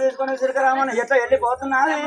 తీసుకుని సిరికరామని ఎట్లా వెళ్ళిపోతున్నది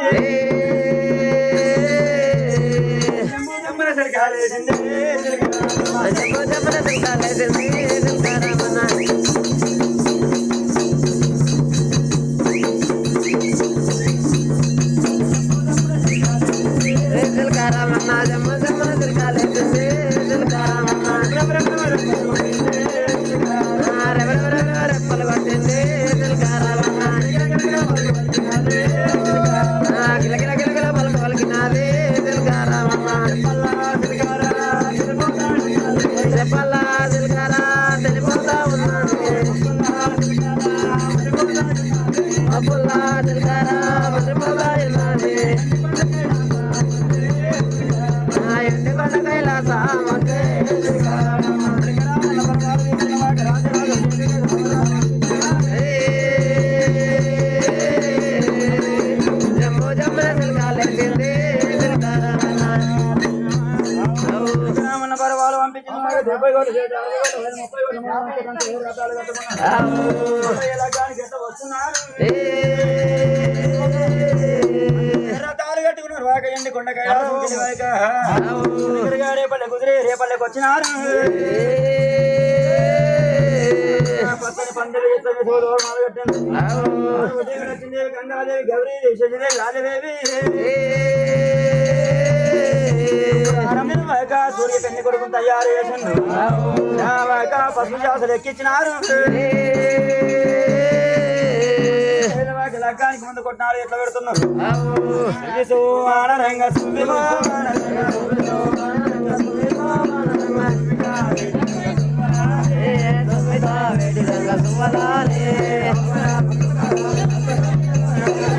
కట్టుకున్నారు వాకండి కొండకాయ రేపల్లె కుదిరి రేపల్లెకి వచ్చినారు పచ్చని పండుగ వచ్చింది గంగాదేవి గౌరీ శశిదేవి రాజదేవి సూర్య కన్య కొడుకుని తయారు చేసిండు పసుపు శాసలు ఎక్కించినారు లగ్గానికి ముందు కొట్టినారు ఎట్లా పెడుతున్నారు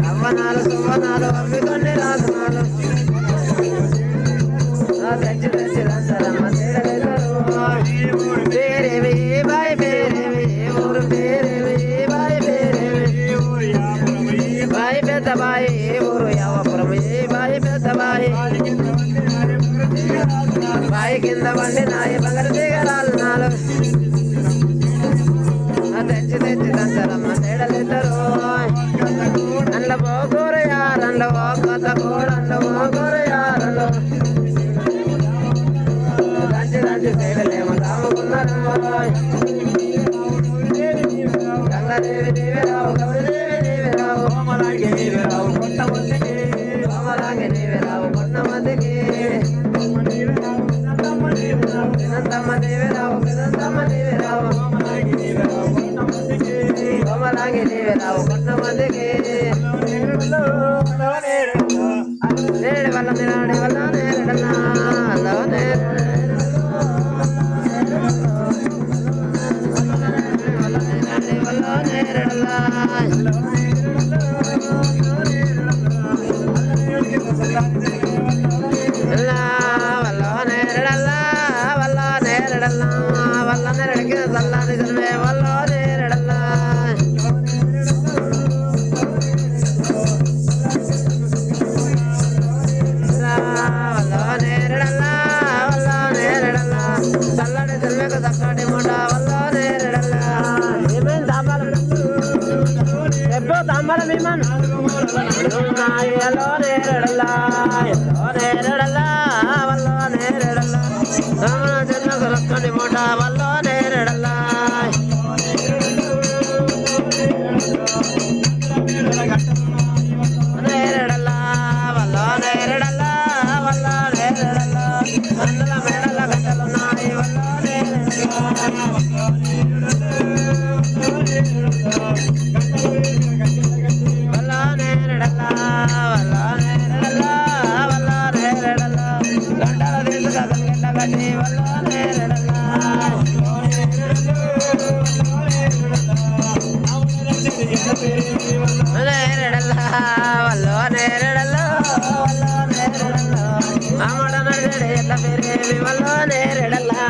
అవ్వనాలు సువ్వనాలు అవి కొన్ని రాసునాలు బాయి కింద బండి నాయి బంగారు దిగరాలు నాలు తెచ్చి తెచ్చి దంచరమ్మ తేడలిద్దరు అండ్ల పోకూర యారండ్ల ఓ కొత్త కూడండ్ల పోకూర యారండ్ల దంచి దంచి తేడలేమో తాముకున్నారు గంగాదేవి దేవిరావు గౌరీదేవి దేవిరావు కోమలాంగి దేవిరావు కొంతమందికి కోమలాంగి దేవిరావు కొంతమందికి జన్మకు రొక్కని మూట వల్ల నేరడల్లా నేరడల్లా వల్ల నేరడల్లా వల్ల నేరడల్లా అందుల మేడల గంటలున్నాయి వల్ల నేరడల్లా వల్ల నేరడల్లా వల్ల నేరడల్లా గంటల తీసుక గంట గట్టి వల్ల నేరడల్లా నేరడల్లా వల్ల నేరడల్లా వల్ల నేరడల్లా అమ్మడ నడిగడి ఎట్ల పేరేవి వల్ల నేరడల్లా